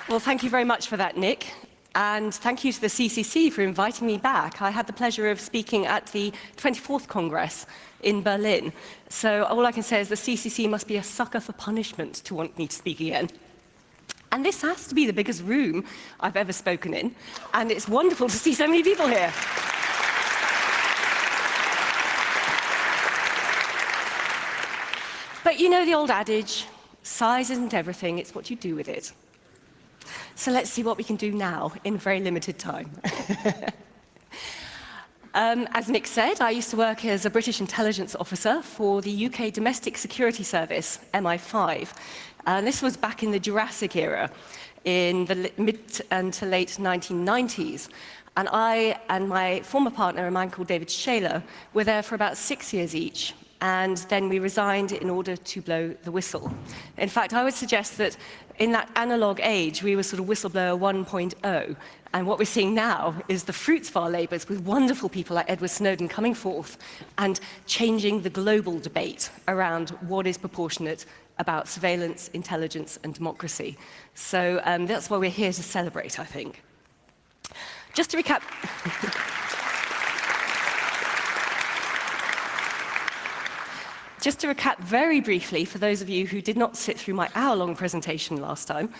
Well, thank you very much for that, Nick. And thank you to the CCC for inviting me back. I had the pleasure of speaking at the 24th Congress in Berlin. So all I can say is the CCC must be a sucker for punishment to want me to speak again. And this has to be the biggest room I've ever spoken in. And it's wonderful to see so many people here. But you know the old adage, size isn't everything, it's what you do with it. So let's see what we can do now in very limited time. As Nick said, I used to work as a British intelligence officer for the UK Domestic Security Service, MI5. And this was back in the Jurassic era, in the mid to late 1990s. And I and my former partner, a man called David Shaler, were there for about 6 years each. And then we resigned in order to blow the whistle. In fact, I would suggest that in that analog age, we were sort of whistleblower 1.0. And what we're seeing now is the fruits of our labors with wonderful people like Edward Snowden coming forth and changing the global debate around what is proportionate about surveillance, intelligence, and democracy. So that's why we're here to celebrate, I think. Just to recap... Just to recap very briefly, for those of you who did not sit through my hour-long presentation last time,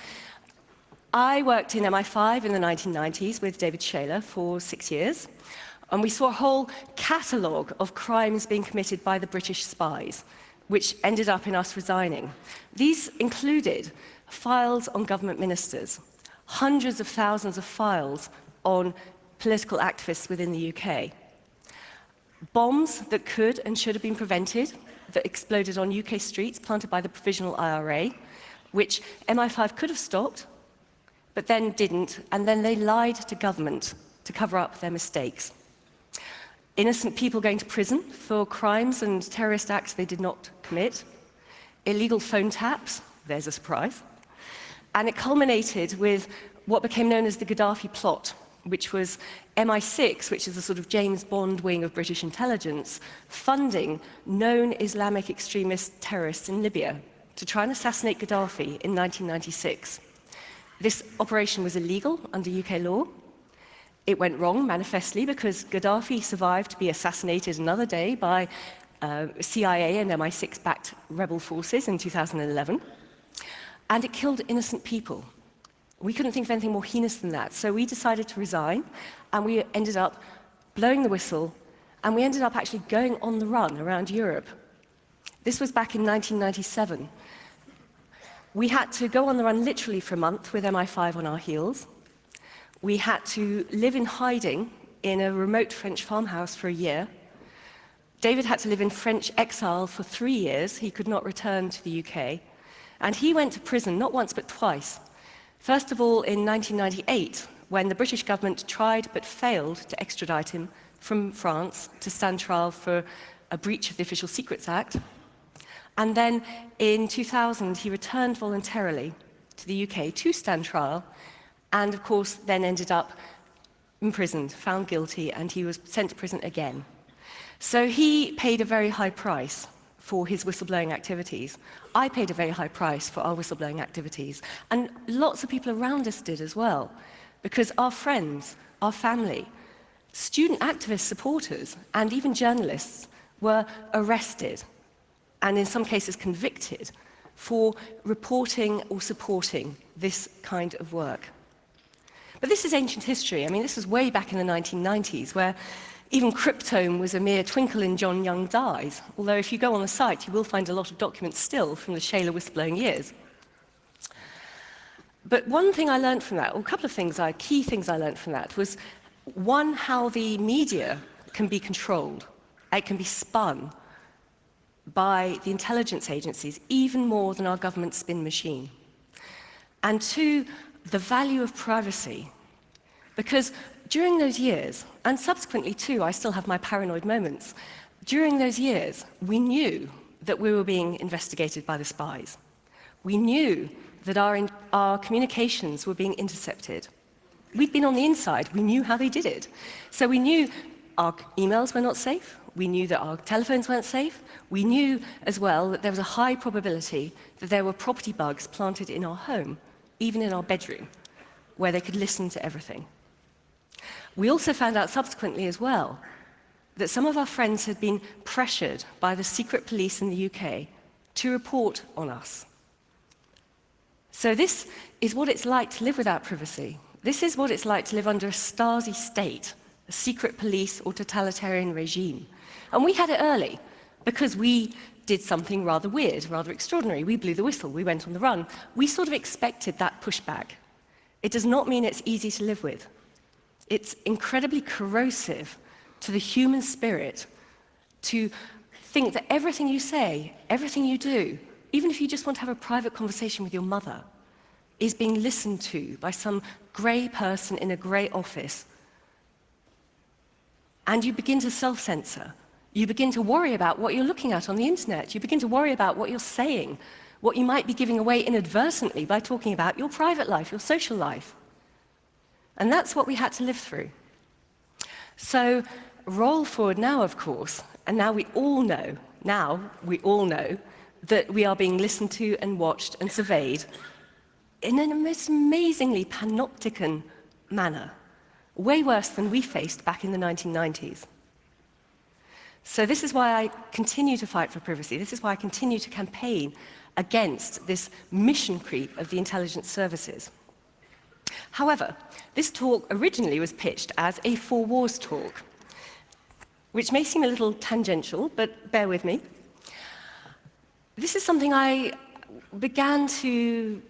I worked in MI5 in the 1990s with David Shaler for 6 years, and we saw a whole catalogue of crimes being committed by the British spies, which ended up in us resigning. These included files on government ministers, hundreds of thousands of files on political activists within the UK, bombs that could and should have been prevented, that exploded on UK streets planted by the Provisional IRA, which MI5 could have stopped, but then didn't, and then they lied to government to cover up their mistakes. Innocent people going to prison for crimes and terrorist acts they did not commit. Illegal phone taps, there's a surprise. And it culminated with what became known as the Gaddafi plot, which was MI6, which is a sort of James Bond wing of British intelligence, funding known Islamic extremist terrorists in Libya to try and assassinate Gaddafi in 1996. This operation was illegal under UK law. It went wrong manifestly because Gaddafi survived to be assassinated another day by CIA and MI6-backed rebel forces in 2011. And it killed innocent people. We couldn't think of anything more heinous than that, so we decided to resign, and we ended up blowing the whistle, and we ended up actually going on the run around Europe. This was back in 1997. We had to go on the run literally for a month with MI5 on our heels. We had to live in hiding in a remote French farmhouse for a year. David had to live in French exile for 3 years. He could not return to the UK. And he went to prison not once but twice. First of all, in 1998, when the British government tried but failed to extradite him from France to stand trial for a breach of the Official Secrets Act. And then in 2000, he returned voluntarily to the UK to stand trial, and of course then ended up imprisoned, found guilty, and he was sent to prison again. So he paid a very high price for his whistleblowing activities. I paid a very high price for our whistleblowing activities. And lots of people around us did as well, because our friends, our family, student activist supporters, and even journalists were arrested, and in some cases convicted, for reporting or supporting this kind of work. But this is ancient history. I mean, this was way back in the 1990s, where even cryptome was a mere twinkle in John Young's eyes, although if you go on the site, you will find a lot of documents still from the Shaler whistleblowing years. But one thing I learned from that, or a couple of things, key things I learned from that, was one, how the media can be controlled. It can be spun by the intelligence agencies, even more than our government spin machine. And two, the value of privacy. Because during those years, and subsequently too, I still have my paranoid moments, during those years, we knew that we were being investigated by the spies. We knew that our communications were being intercepted. We'd been on the inside, we knew how they did it. So we knew our emails were not safe, we knew that our telephones weren't safe, we knew as well that there was a high probability that there were property bugs planted in our home, even in our bedroom, where they could listen to everything. We also found out subsequently as well that some of our friends had been pressured by the secret police in the UK to report on us. So this is what it's like to live without privacy. This is what it's like to live under a Stasi state, a secret police or totalitarian regime. And we had it early, because we did something rather weird, rather extraordinary. We blew the whistle, we went on the run. We sort of expected that pushback. It does not mean it's easy to live with. It's incredibly corrosive to the human spirit to think that everything you say, everything you do, even if you just want to have a private conversation with your mother, is being listened to by some grey person in a grey office. And you begin to self-censor. You begin to worry about what you're looking at on the internet. You begin to worry about what you're saying, what you might be giving away inadvertently by talking about your private life, your social life. And that's what we had to live through. So roll forward now, of course, and now we all know that we are being listened to and watched and surveyed in a most amazingly panopticon manner, way worse than we faced back in the 1990s. So this is why I continue to fight for privacy. This is why I continue to campaign against this mission creep of the intelligence services. However, this talk originally was pitched as a four wars talk, which may seem a little tangential, but bear with me. This is something I began to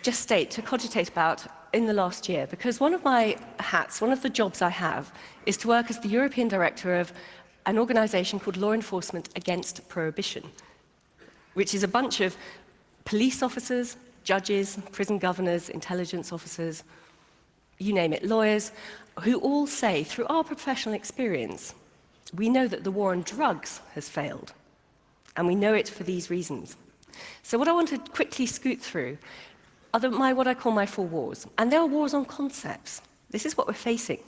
gestate, to cogitate about in the last year, because one of my hats, one of the jobs I have, is to work as the European Director of an organization called Law Enforcement Against Prohibition, which is a bunch of police officers, judges, prison governors, intelligence officers, you name it, lawyers, who all say, through our professional experience, we know that the war on drugs has failed, and we know it for these reasons. So what I want to quickly scoot through are what I call my four wars, and they are wars on concepts. This is what we're facing.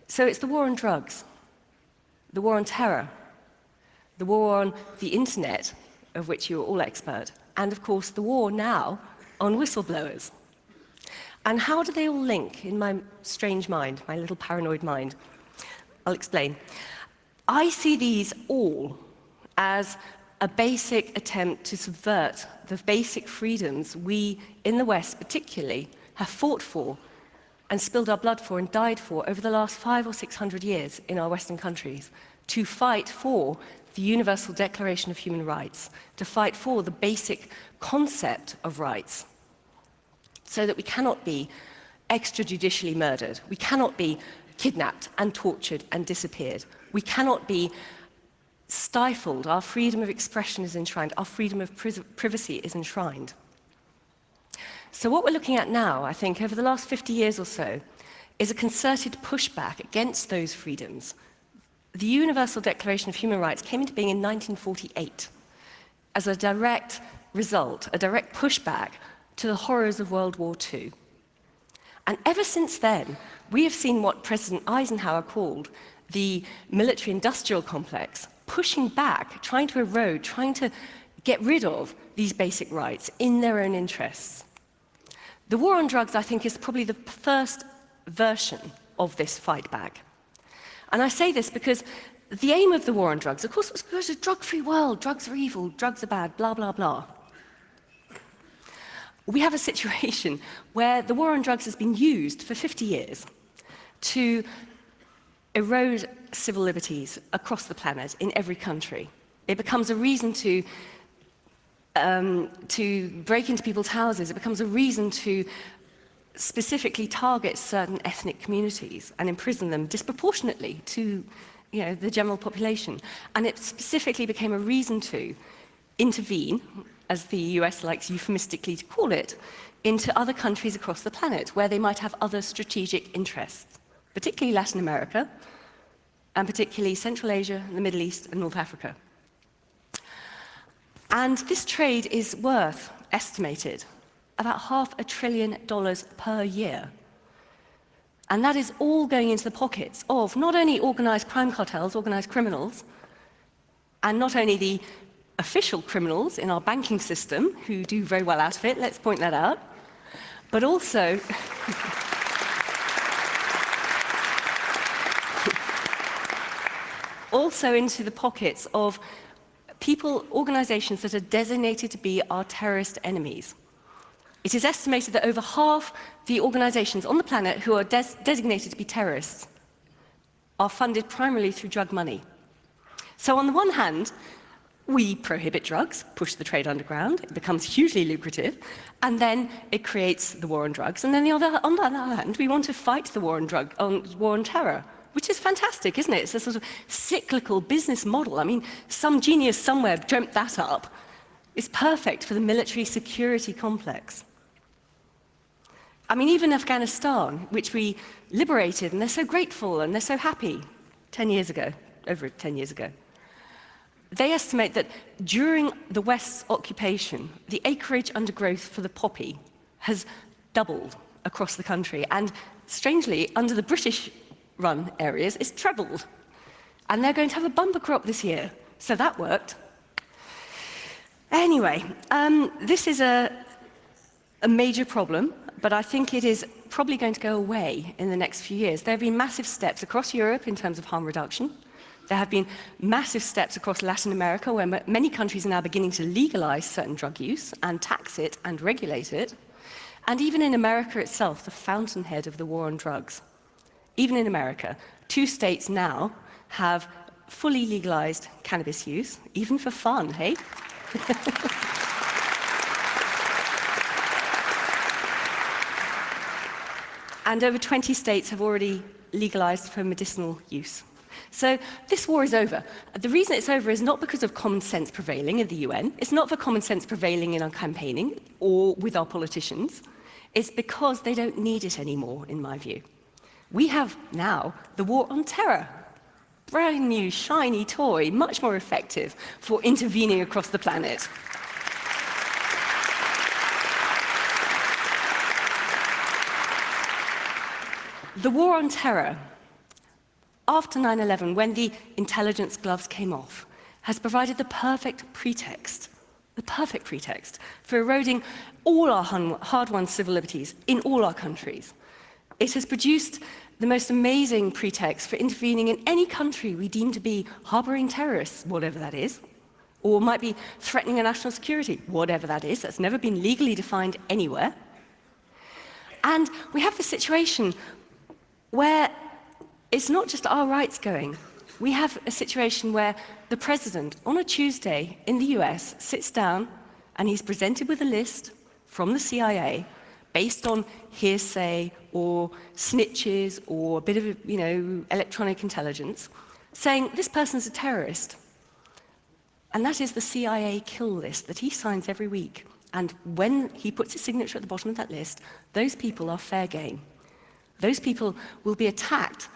So it's the war on drugs, the war on terror, the war on the internet, of which you're all expert, and of course the war now on whistleblowers. And how do they all link in my strange mind, my little paranoid mind? I'll explain. I see these all as a basic attempt to subvert the basic freedoms we, in the West particularly, have fought for and spilled our blood for and died for over the last 500 or 600 years in our Western countries, to fight for the Universal Declaration of Human Rights, to fight for the basic concept of rights, so that we cannot be extrajudicially murdered, we cannot be kidnapped and tortured and disappeared, we cannot be stifled, our freedom of expression is enshrined, our freedom of privacy is enshrined. So what we're looking at now, I think, over the last 50 years or so, is a concerted pushback against those freedoms. The Universal Declaration of Human Rights came into being in 1948 as a direct result, a direct pushback to the horrors of World War II. And ever since then, we have seen what President Eisenhower called the military-industrial complex, pushing back, trying to erode, trying to get rid of these basic rights in their own interests. The war on drugs, I think, is probably the first version of this fight back. And I say this because the aim of the war on drugs, of course, was to go to a drug-free world. Drugs are evil, drugs are bad, blah, blah, blah. We have a situation where the war on drugs has been used for 50 years to erode civil liberties across the planet in every country. It becomes a reason to break into people's houses. It becomes a reason to specifically target certain ethnic communities and imprison them disproportionately to, the general population. And it specifically became a reason to intervene, as the US likes euphemistically to call it, into other countries across the planet where they might have other strategic interests, particularly Latin America, and particularly Central Asia, the Middle East, and North Africa. And this trade is worth, estimated, about $500 billion per year. And that is all going into the pockets of not only organized crime cartels, organized criminals, and not only the official criminals in our banking system, who do very well out of it, let's point that out, but also also into the pockets of people, organizations that are designated to be our terrorist enemies. It is estimated that over half the organizations on the planet who are designated to be terrorists are funded primarily through drug money. So on the one hand, we prohibit drugs, push the trade underground, it becomes hugely lucrative, and then it creates the war on drugs. And then on the other hand, we want to fight the war on terror, which is fantastic, isn't it? It's a sort of cyclical business model. I mean, some genius somewhere dreamt that up. It's perfect for the military security complex. I mean, even Afghanistan, which we liberated, and they're so grateful and they're so happy 10 years ago, over 10 years ago. They estimate that during the West's occupation, the acreage undergrowth for the poppy has doubled across the country, and strangely, under the British-run areas, it's trebled. And they're going to have a bumper crop this year, so that worked. Anyway, this is a major problem, but I think it is probably going to go away in the next few years. There have been massive steps across Europe in terms of harm reduction. There have been massive steps across Latin America, where many countries are now beginning to legalize certain drug use and tax it and regulate it. And even in America itself, the fountainhead of the war on drugs. Even in America, 2 states now have fully legalized cannabis use, even for fun, hey? And over 20 states have already legalized for medicinal use. So this war is over. The reason it's over is not because of common sense prevailing in the UN. It's not for common sense prevailing in our campaigning or with our politicians. It's because they don't need it anymore, in my view. We have now the war on terror. Brand new, shiny toy, much more effective for intervening across the planet. The war on terror, after 9/11, when the intelligence gloves came off, has provided the perfect pretext for eroding all our hard-won civil liberties in all our countries. It has produced the most amazing pretext for intervening in any country we deem to be harboring terrorists, whatever that is, or might be threatening our national security, whatever that is. That's never been legally defined anywhere. And we have this situation where it's not just our rights going. We have a situation where the president, on a Tuesday in the US, sits down and he's presented with a list from the CIA based on hearsay or snitches or a bit of, electronic intelligence, saying this person's a terrorist. And that is the CIA kill list that he signs every week. And when he puts his signature at the bottom of that list, those people are fair game. Those people will be attacked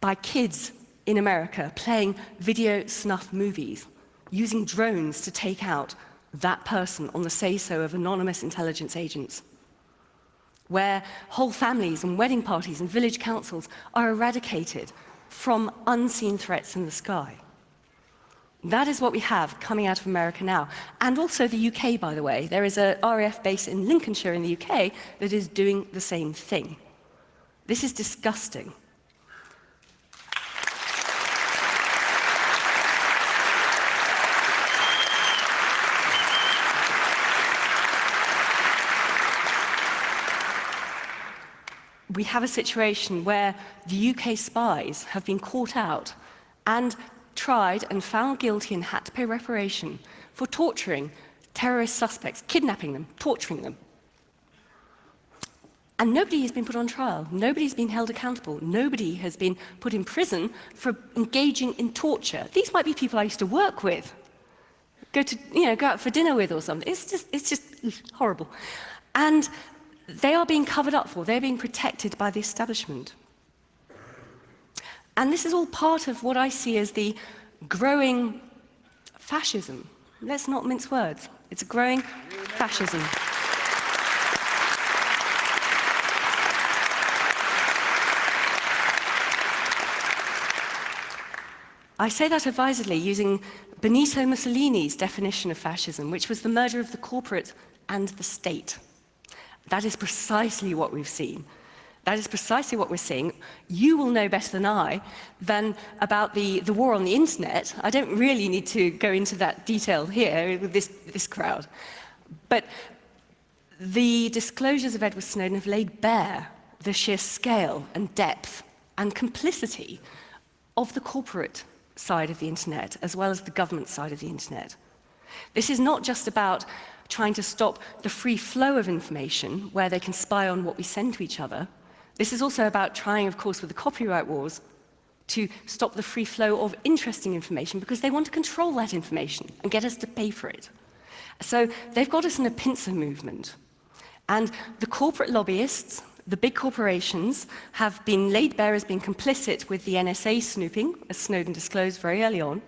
by kids in America playing video snuff movies, using drones to take out that person on the say-so of anonymous intelligence agents, where whole families and wedding parties and village councils are eradicated from unseen threats in the sky. That is what we have coming out of America now. And also the UK, by the way. There is a RAF base in Lincolnshire in the UK that is doing the same thing. This is disgusting. We have a situation where the UK spies have been caught out and tried and found guilty and had to pay reparation for torturing terrorist suspects, kidnapping them, torturing them. And nobody has been put on trial. Nobody's been held accountable. Nobody has been put in prison for engaging in torture. These might be people I used to work with, go out for dinner with or something. It's just horrible. And they are being covered up for. They're being protected by the establishment. And this is all part of what I see as the growing fascism. Let's not mince words. It's a growing fascism. I say that advisedly using Benito Mussolini's definition of fascism, which was the merger of the corporate and the state. That is precisely what we've seen. That is precisely what we're seeing. You will know better than I about the war on the internet. I don't really need to go into that detail here with this crowd. But the disclosures of Edward Snowden have laid bare the sheer scale and depth and complicity of the corporate side of the internet, as well as the government side of the internet. This is not just about trying to stop the free flow of information, where they can spy on what we send to each other. This is also about trying, of course, with the copyright wars, to stop the free flow of interesting information, because they want to control that information and get us to pay for it. So they've got us in a pincer movement. And the corporate lobbyists, the big corporations, have been laid bare as being complicit with the NSA snooping, as Snowden disclosed very early on.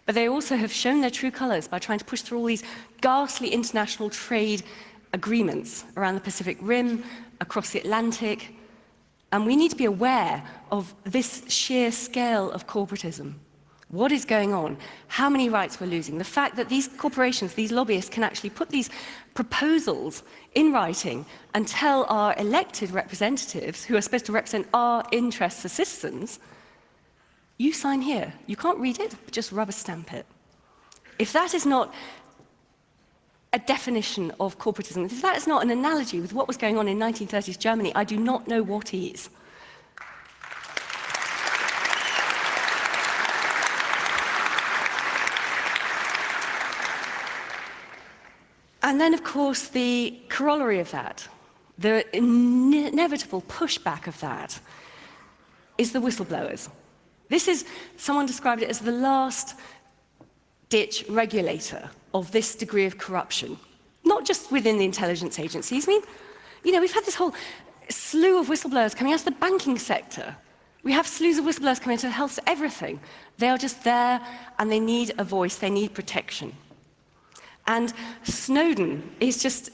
But they also have shown their true colors by trying to push through all these ghastly international trade agreements around the Pacific Rim, across the Atlantic. And we need to be aware of this sheer scale of corporatism. What is going on? How many rights we're losing? The fact that these corporations, these lobbyists, can actually put these proposals in writing and tell our elected representatives, who are supposed to represent our interests as citizens, you sign here. You can't read it, but just rubber stamp it. If that is not a definition of corporatism, if that is not an analogy with what was going on in 1930s Germany, I do not know what is. And then, of course, the corollary of that, the inevitable pushback of that, is the whistleblowers. This is, someone described it as the last-ditch regulator of this degree of corruption. Not just within the intelligence agencies. I mean, we've had this whole slew of whistleblowers coming out of the banking sector. We have slews of whistleblowers coming into health, everything. They are just there, and they need a voice, they need protection. And Snowden is just,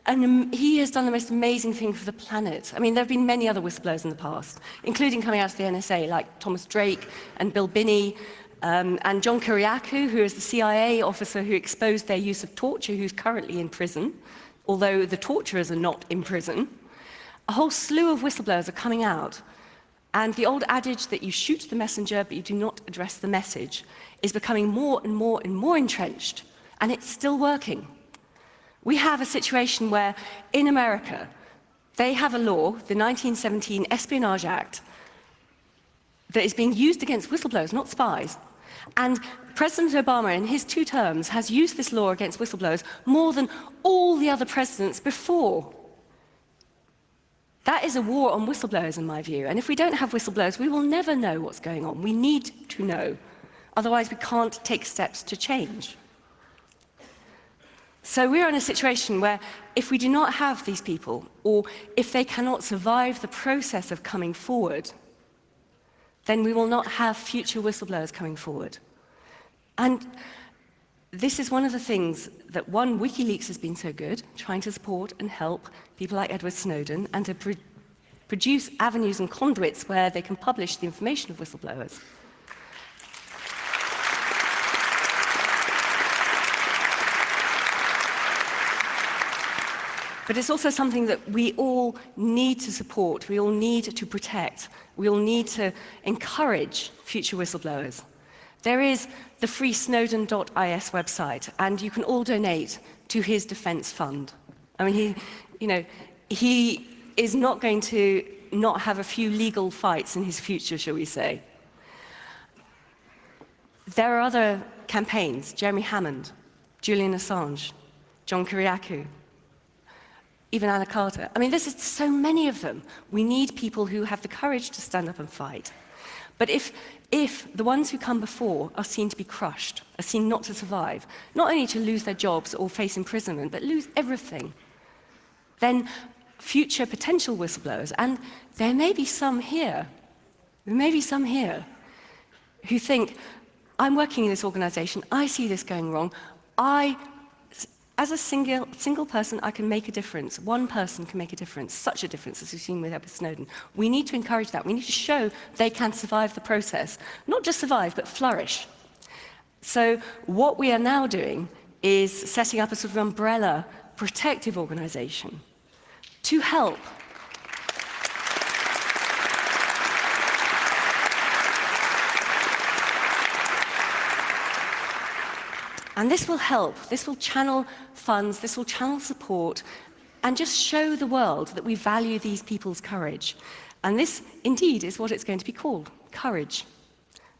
he has done the most amazing thing for the planet. I mean, there have been many other whistleblowers in the past, including coming out of the NSA, like Thomas Drake and Bill Binney, and John Kiriakou, who is the CIA officer who exposed their use of torture, who's currently in prison, although the torturers are not in prison. A whole slew of whistleblowers are coming out, and the old adage that you shoot the messenger but you do not address the message is becoming more and more and more entrenched, and it's still working. We have a situation where, in America, they have a law, the 1917 Espionage Act, that is being used against whistleblowers, not spies. And President Obama, in his 2 terms, has used this law against whistleblowers more than all the other presidents before. That is a war on whistleblowers, in my view. And if we don't have whistleblowers, we will never know what's going on. We need to know. Otherwise, we can't take steps to change. So we're in a situation where if we do not have these people, or if they cannot survive the process of coming forward, then we will not have future whistleblowers coming forward. And this is one of the things that, one, WikiLeaks has been so good, trying to support and help people like Edward Snowden, and to produce avenues and conduits where they can publish the information of whistleblowers. But it's also something that we all need to support, we all need to protect, we all need to encourage future whistleblowers. There is the free snowden.is website, and you can all donate to his defense fund. I mean, he is not going to not have a few legal fights in his future, shall we say. There are other campaigns, Jeremy Hammond, Julian Assange, John Kiriakou, even Anna Carter. I mean, there's so many of them. We need people who have the courage to stand up and fight. But if the ones who come before are seen to be crushed, are seen not to survive, not only to lose their jobs or face imprisonment, but lose everything, then future potential whistleblowers, and there may be some here, who think, I'm working in this organization, I see this going wrong, as a single person, I can make a difference. One person can make a difference, such a difference as we've seen with Edward Snowden. We need to encourage that. We need to show they can survive the process. Not just survive, but flourish. So what we are now doing is setting up a sort of umbrella protective organization To help, and this will help, this will channel funds, this will channel support, and just show the world that we value these people's courage. And this, indeed, is what it's going to be called, Courage,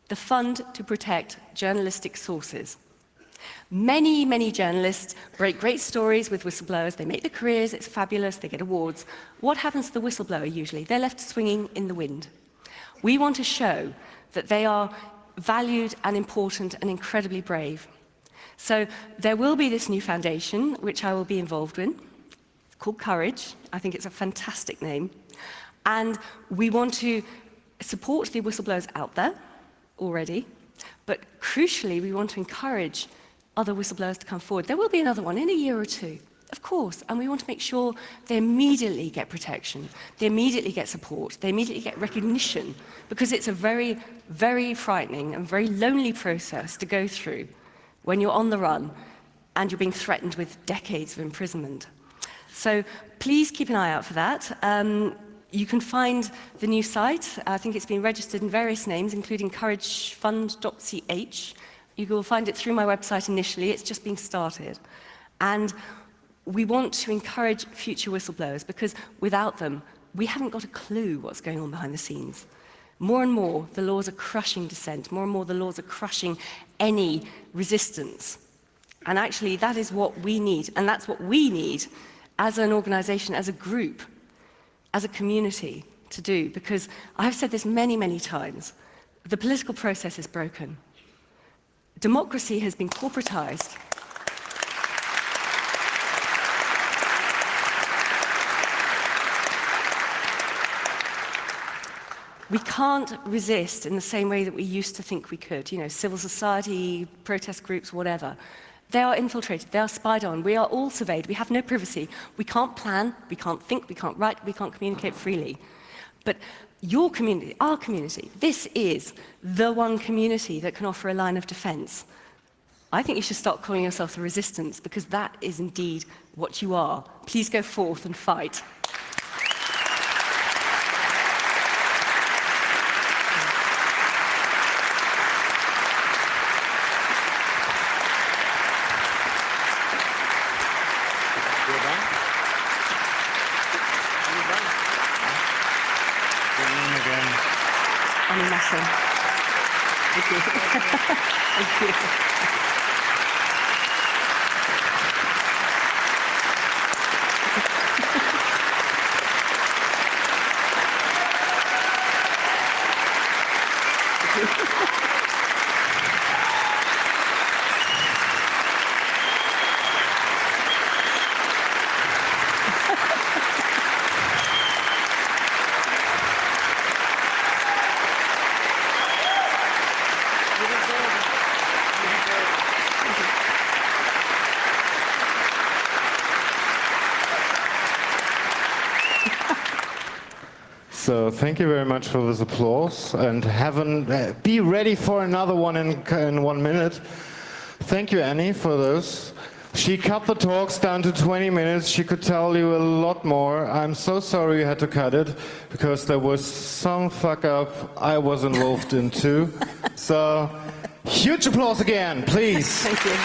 the Fund to Protect Journalistic Sources. Many, many journalists break great stories with whistleblowers. They make their careers, it's fabulous, they get awards. What happens to the whistleblower usually? They're left swinging in the wind. We want to show that they are valued and important and incredibly brave. So there will be this new foundation, which I will be involved in. It's called Courage. I think it's a fantastic name. And we want to support the whistleblowers out there already, but crucially, we want to encourage other whistleblowers to come forward. There will be another one in a year or two, of course, and we want to make sure they immediately get protection, they immediately get support, they immediately get recognition, because it's a very, very frightening and very lonely process to go through when you're on the run and you're being threatened with decades of imprisonment. So please keep an eye out for that. You can find the new site. I think it's been registered in various names, including couragefund.ch. You will find it through my website initially. It's just being started. And we want to encourage future whistleblowers, because without them, we haven't got a clue what's going on behind the scenes. More and more, the laws are crushing dissent. More and more, the laws are crushing any resistance. And actually, that is what we need. And that's what we need as an organization, as a group, as a community to do. Because I've said this many, many times. The political process is broken. Democracy has been corporatized. We can't resist in the same way that we used to think we could. You know, civil society, protest groups, whatever. They are infiltrated, they are spied on, we are all surveyed, we have no privacy. We can't plan, we can't think, we can't write, we can't communicate freely. But your community, our community, this is the one community that can offer a line of defense. I think you should start calling yourself the resistance, because that is indeed what you are. Please go forth and fight. Thank you. Thank you. So thank you very much for this applause, and be ready for another one in 1 minute. Thank you, Annie, for those. She cut the talks down to 20 minutes. She could tell you a lot more. I'm so sorry you had to cut it, because there was some fuck up I was involved in too. So huge applause again, please. Thank you.